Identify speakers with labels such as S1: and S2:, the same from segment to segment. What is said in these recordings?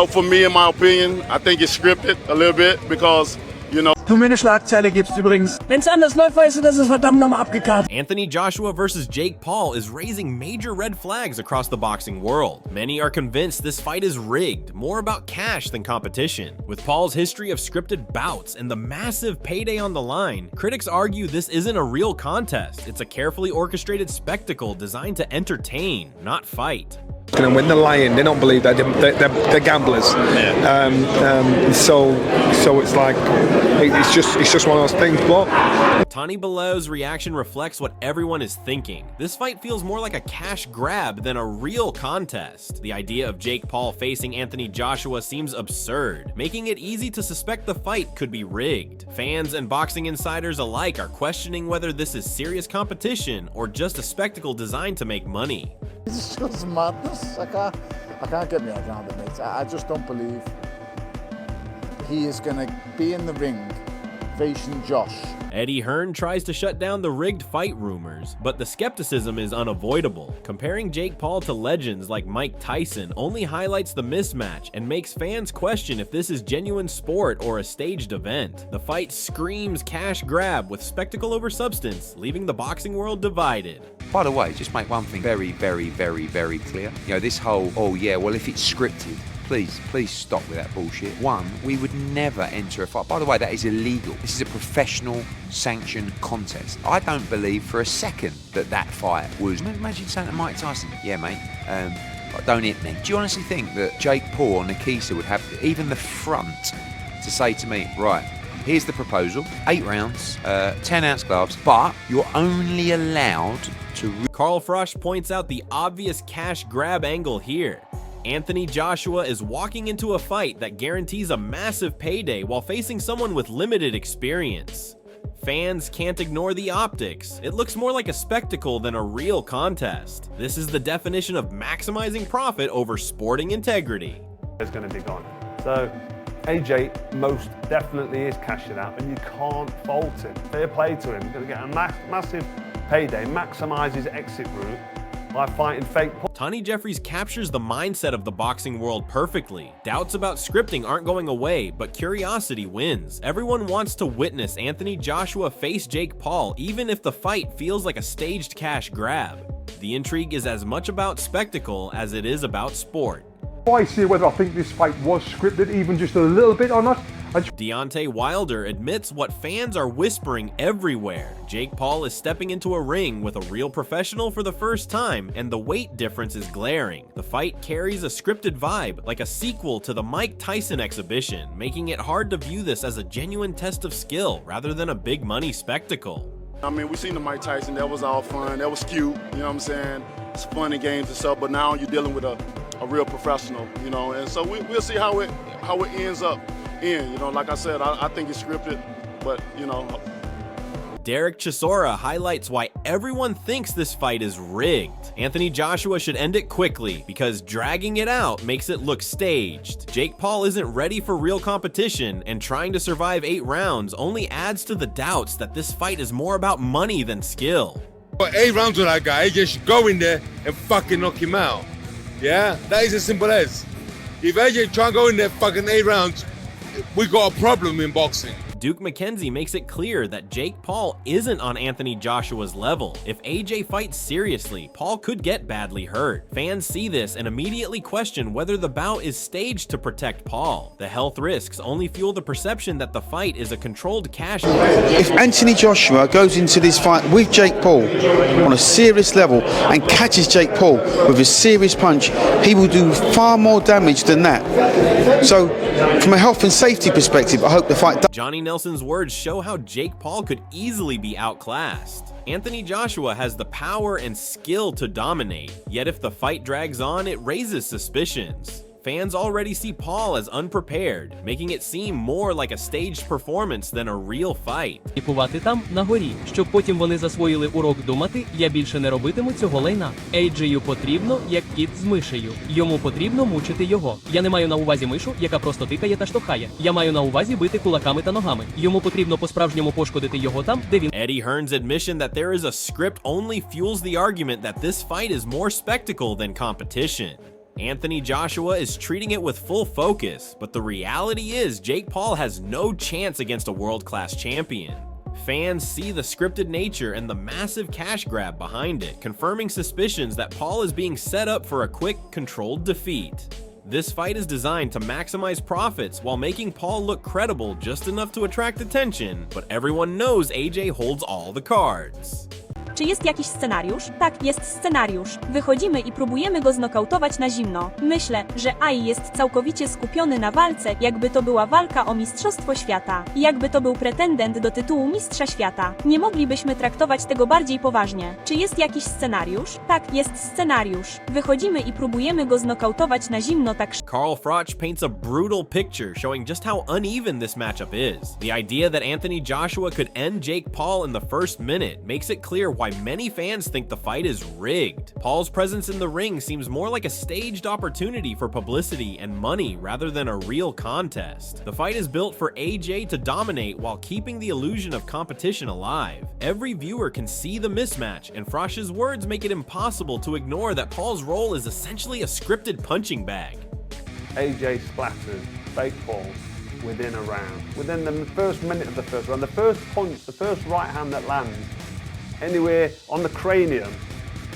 S1: for me, in my opinion, I think it's scripted a little bit because,
S2: Du mir eine Schlagzeile gibst übrigens. Wenn's anders läuft, weißt du, das ist verdammt nochmal abgekartet.
S3: Anthony Joshua versus Jake Paul is raising major red flags across the boxing world. Many are convinced this fight is rigged, more about cash than competition. With Paul's history of scripted bouts and the massive payday on the line, critics argue this isn't a real contest. It's a carefully orchestrated spectacle designed to entertain, not fight.
S4: And when they're lying, they don't believe they're gamblers. So it's like it's just one of those things. But
S3: Tony Bellew's reaction reflects what everyone is thinking. This fight feels more like a cash grab than a real contest. The idea of Jake Paul facing Anthony Joshua seems absurd, making it easy to suspect the fight could be rigged. Fans and boxing insiders alike are questioning whether this is serious competition or just a spectacle designed to make money.
S5: It's just madness. I can't get my head around it, mate. I just don't believe he is going to be in the ring facing Josh.
S3: Eddie Hearn tries to shut down the rigged fight rumors, but the skepticism is unavoidable. Comparing Jake Paul to legends like Mike Tyson only highlights the mismatch and makes fans question if this is genuine sport or a staged event. The fight screams cash grab with spectacle over substance, leaving the boxing world divided.
S6: By the way, just make one thing very, very, very, very clear. This whole, oh yeah, well if it's scripted, please stop with that bullshit. One, we would never enter a fight. By the way, that is illegal. This is a professional sanctioned contest. I don't believe for a second that fight was... Imagine saying to Mike Tyson, yeah mate, don't hit me. Do you honestly think that Jake Paul or Nikisa would have even the front to say to me, right, here's the proposal, 8 rounds, 10-ounce gloves, but you're only allowed to...
S3: Carl Frosch points out the obvious cash grab angle here. Anthony Joshua is walking into a fight that guarantees a massive payday while facing someone with limited experience. Fans can't ignore the optics. It looks more like a spectacle than a real contest. This is the definition of maximizing profit over sporting integrity.
S7: Is going to be gone. So AJ most definitely is cashing out, and you can't fault him. Fair play to him. He's going to get a massive payday, maximize his exit route by fighting fake.
S3: Tony Jeffries captures the mindset of the boxing world perfectly. Doubts about scripting aren't going away, but curiosity wins. Everyone wants to witness Anthony Joshua face Jake Paul, even if the fight feels like a staged cash grab. The intrigue is as much about spectacle as it is about sport.
S8: I see whether I think this fight was scripted, even just a little bit or not.
S3: Deontay Wilder admits what fans are whispering everywhere. Jake Paul is stepping into a ring with a real professional for the first time, and the weight difference is glaring. The fight carries a scripted vibe, like a sequel to the Mike Tyson exhibition, making it hard to view this as a genuine test of skill rather than a big money spectacle.
S1: I mean, we seen the Mike Tyson, that was all fun, that was cute, you know what I'm saying? It's fun and games and stuff, but now you're dealing with a real professional, and so we'll see how it ends up like I said, I think it's scripted, but
S3: Derek Chisora highlights why everyone thinks this fight is rigged. Anthony Joshua should end it quickly because dragging it out makes it look staged. Jake Paul isn't ready for real competition, and trying to survive 8 rounds only adds to the doubts that this fight is more about money than skill.
S9: But 8 rounds with that guy, AJ should go in there and fucking knock him out. Yeah, that is as simple as. If AJ try and go in there fucking 8 rounds, we got a problem in boxing.
S3: Duke McKenzie makes it clear that Jake Paul isn't on Anthony Joshua's level. If AJ fights seriously, Paul could get badly hurt. Fans see this and immediately question whether the bout is staged to protect Paul. The health risks only fuel the perception that the fight is a controlled cash grab.
S10: If Anthony Joshua goes into this fight with Jake Paul on a serious level and catches Jake Paul with a serious punch, he will do far more damage than that. So, from a health and safety perspective, I hope the fight...
S3: Johnny Nelson's words show how Jake Paul could easily be outclassed. Anthony Joshua has the power and skill to dominate, yet if the fight drags on, it raises suspicions. Fans already see Paul as unprepared, making it seem more like a staged performance than a real fight.
S11: Лікувати там, на горі, щоб потім вони засвоїли урок думати, я більше не робитиму цього лайна. Ейджею потрібно, як кіт з мишею. Йому потрібно мучити його. Я не маю на увазі мишу, яка просто тикає та штовхає. Я маю на увазі бити кулаками та ногами. Йому потрібно по-справжньому пошкодити його там, де він...
S3: Eddie Hearn's admission that there is a script only fuels the argument that this fight is more spectacle than competition. Anthony Joshua is treating it with full focus, but the reality is Jake Paul has no chance against a world-class champion. Fans see the scripted nature and the massive cash grab behind it, confirming suspicions that Paul is being set up for a quick, controlled defeat. This fight is designed to maximize profits while making Paul look credible just enough to attract attention, but everyone knows AJ holds all the cards.
S12: Czy jest jakiś scenariusz? Tak, jest scenariusz. Wychodzimy i próbujemy go znokautować na zimno. Myślę, że Ai jest całkowicie skupiony na walce, jakby to była walka o Mistrzostwo Świata. Jakby to był pretendent do tytułu Mistrza Świata. Nie moglibyśmy traktować tego bardziej poważnie. Czy jest jakiś scenariusz? Tak, jest scenariusz. Wychodzimy i próbujemy go znokautować na zimno tak.
S3: Carl Froch paints a brutal picture showing just how uneven this matchup is. The idea that Anthony Joshua could end Jake Paul in the first minute makes it clear why many fans think the fight is rigged. Paul's presence in the ring seems more like a staged opportunity for publicity and money rather than a real contest. The fight is built for AJ to dominate while keeping the illusion of competition alive. Every viewer can see the mismatch, and Frosch's words make it impossible to ignore that Paul's role is essentially a scripted punching bag.
S7: AJ splattered fake Paul within a round. Within the first minute of the first round, the first punch, the first right hand that lands anywhere on the cranium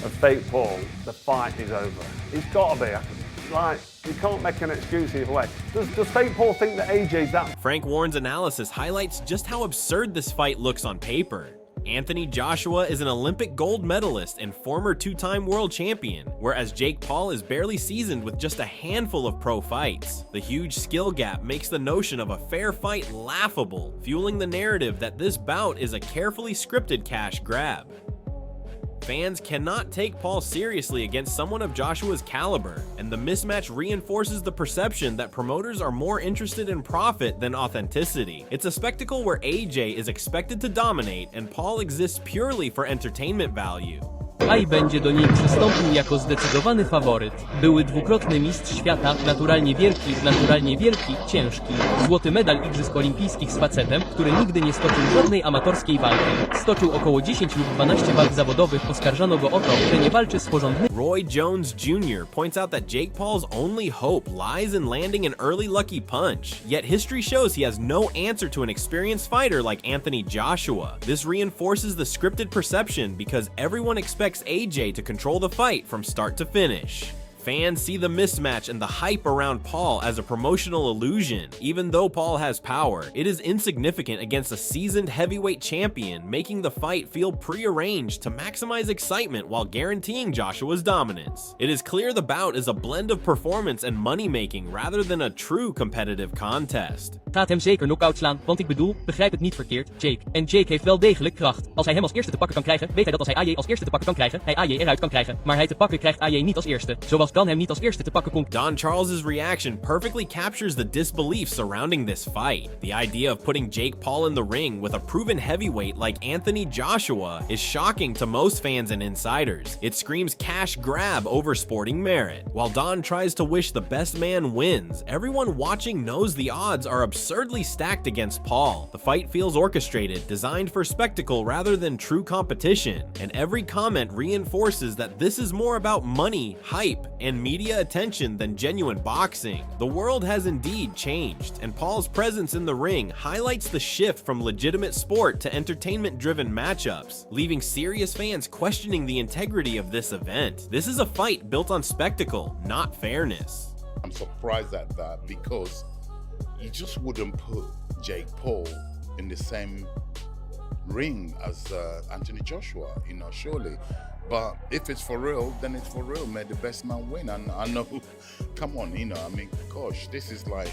S7: of fake Paul, the fight is over. It's got to be. Like, you can't make an excuse either way. Does fake Paul think that AJ's that?
S3: Frank Warren's analysis highlights just how absurd this fight looks on paper. Anthony Joshua is an Olympic gold medalist and former two-time world champion, whereas Jake Paul is barely seasoned with just a handful of pro fights. The huge skill gap makes the notion of a fair fight laughable, fueling the narrative that this bout is a carefully scripted cash grab. Fans cannot take Paul seriously against someone of Joshua's caliber, and the mismatch reinforces the perception that promoters are more interested in profit than authenticity. It's a spectacle where AJ is expected to dominate, and Paul exists purely for entertainment value.
S11: Ai będzie do niej przystąpił jako zdecydowany faworyt. Były dwukrotny mistrz świata, naturalnie wielki, ciężki. Złoty medal Igrzysk Olimpijskich z facetem, który nigdy nie stoczył żadnej amatorskiej walki. Stoczył około 10 lub 12 walk zawodowych, oskarżano go o to, że nie walczy z porządnym.
S3: Roy Jones Jr. points out that Jake Paul's only hope lies in landing an early lucky punch, yet history shows he has no answer to an experienced fighter like Anthony Joshua. This reinforces the scripted perception because everyone expects AJ to control the fight from start to finish. Fans see the mismatch and the hype around Paul as a promotional illusion. Even though Paul has power, it is insignificant against a seasoned heavyweight champion, making the fight feel prearranged to maximize excitement while guaranteeing Joshua's dominance. It is clear the bout is a blend of performance and money-making rather than a true competitive contest.
S11: Gaat hem zeker knock-out slaan, want ik bedoel, begrijp het niet verkeerd, Jake. En Jake heeft wel degelijk kracht. Als hij hem als eerste te pakken kan krijgen, weet hij dat als hij AJ als eerste te pakken kan krijgen, hij AJ eruit kan krijgen. Maar hij te pakken krijgt AJ niet als eerste. Zoals Dan hem niet als eerste te pakken kon.
S3: Don Charles's reaction perfectly captures the disbelief surrounding this fight. The idea of putting Jake Paul in the ring with a proven heavyweight like Anthony Joshua is shocking to most fans and insiders. It screams cash grab over sporting merit. While Don tries to wish the best man wins, everyone watching knows the odds are absurdly stacked against Paul. The fight feels orchestrated, designed for spectacle rather than true competition, and every comment reinforces that this is more about money, hype, and media attention than genuine boxing. The world has indeed changed, and Paul's presence in the ring highlights the shift from legitimate sport to entertainment-driven matchups, leaving serious fans questioning the integrity of this event. This is a fight built on spectacle, not fairness.
S13: I'm surprised at that because you just wouldn't put Jake Paul in the same ring as Anthony Joshua, you know, surely. But if it's for real, then it's for real. May the best man win. And I know, come on, you know, I mean, gosh, this is like,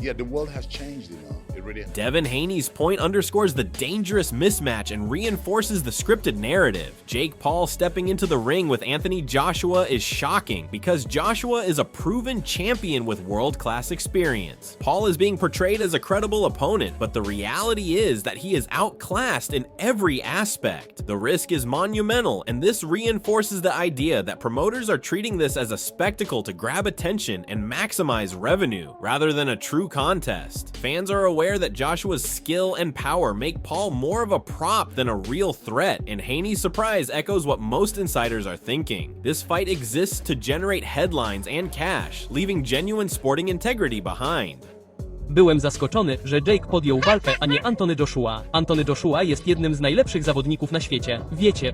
S13: yeah, the world has changed, you know, it really has.
S3: Devin Haney's point underscores the dangerous mismatch and reinforces the scripted narrative. Jake Paul stepping into the ring with Anthony Joshua is shocking because Joshua is a proven champion with world-class experience. Paul is being portrayed as a credible opponent, but the reality is that he is outclassed in every aspect. The risk is monumental, and this reinforces the idea that promoters are treating this as a spectacle to grab attention and maximize revenue, rather than a true contest. Fans are aware that Joshua's skill and power make Paul more of a prop than a real threat, and Haney's surprise echoes what most insiders are thinking. This fight exists to generate headlines and cash, leaving genuine sporting integrity behind.
S11: Byłem zaskoczony, że Jake podjął walkę, a nie Anthony Joshua. Anthony Joshua jest jednym z najlepszych zawodników na świecie. Wiecie,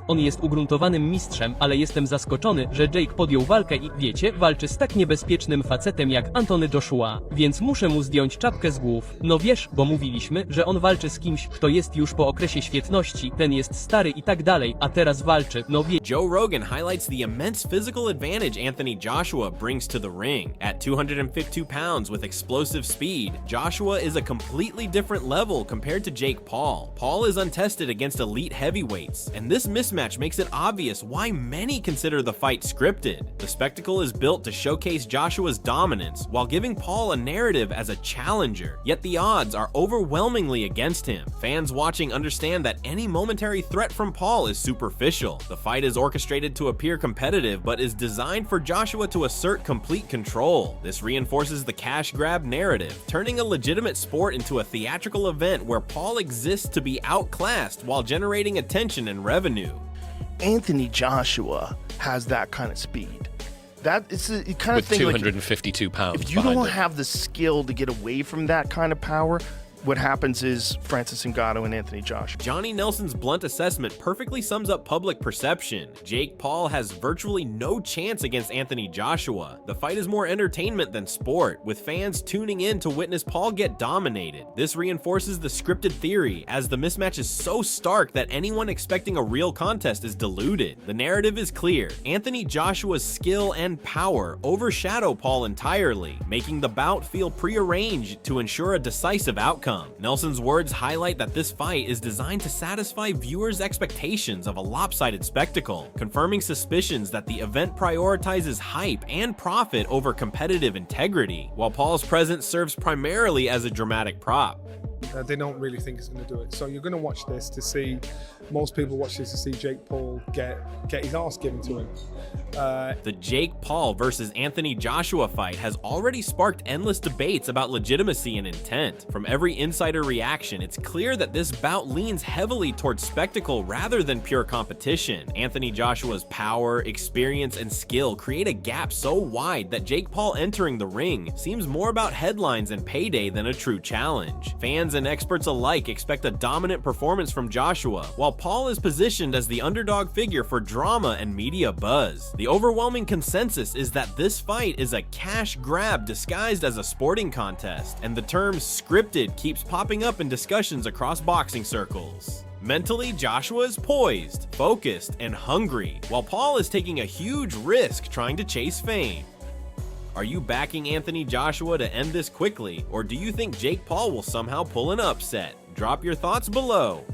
S11: on jest ugruntowanym mistrzem, ale jestem zaskoczony, że Jake podjął walkę i, wiecie, walczy z tak niebezpiecznym facetem jak Anthony Joshua. Więc muszę mu zdjąć czapkę z głów. No wiesz, bo mówiliśmy, że on walczy z kimś, kto jest już po okresie świetności, ten jest stary i tak dalej, a teraz walczy, no wie...
S3: Joe Rogan highlights the immense physical advantage Anthony Joshua brings to the ring. At 252 pounds with explosive speed, Joshua is a completely different level compared to Jake Paul. Paul is untested against elite heavyweights, and this mismatch makes it obvious why many consider the fight scripted. The spectacle is built to showcase Joshua's dominance while giving Paul a narrative as a challenger, yet the odds are overwhelmingly against him. Fans watching understand that any momentary threat from Paul is superficial. The fight is orchestrated to appear competitive, but is designed for Joshua to assert complete control. This reinforces the cash grab narrative, turning a legitimate sport into a theatrical event where Paul exists to be outclassed while generating attention and revenue.
S14: Anthony Joshua has that kind of speed. That is the kind of
S15: with
S14: thing
S15: 252 pounds.
S14: If you don't have the skill to get away from that kind of power, what happens is Francis Ngannou and Anthony Joshua.
S3: Johnny Nelson's blunt assessment perfectly sums up public perception. Jake Paul has virtually no chance against Anthony Joshua. The fight is more entertainment than sport, with fans tuning in to witness Paul get dominated. This reinforces the scripted theory, as the mismatch is so stark that anyone expecting a real contest is deluded. The narrative is clear. Anthony Joshua's skill and power overshadow Paul entirely, making the bout feel prearranged to ensure a decisive outcome. Nelson's words highlight that this fight is designed to satisfy viewers' expectations of a lopsided spectacle, confirming suspicions that the event prioritizes hype and profit over competitive integrity, while Paul's presence serves primarily as a dramatic prop.
S4: They don't really think he's going to do it. So you're going to watch this to see, most people watch this to see Jake Paul get his ass given to him.
S3: The Jake Paul versus Anthony Joshua fight has already sparked endless debates about legitimacy and intent. From every insider reaction, it's clear that this bout leans heavily towards spectacle rather than pure competition. Anthony Joshua's power, experience, and skill create a gap so wide that Jake Paul entering the ring seems more about headlines and payday than a true challenge. Fans and experts alike expect a dominant performance from Joshua, while Paul is positioned as the underdog figure for drama and media buzz. The overwhelming consensus is that this fight is a cash grab disguised as a sporting contest, and the term scripted keeps popping up in discussions across boxing circles. Mentally, Joshua is poised, focused, and hungry, while Paul is taking a huge risk trying to chase fame. Are you backing Anthony Joshua to end this quickly, or do you think Jake Paul will somehow pull an upset? Drop your thoughts below.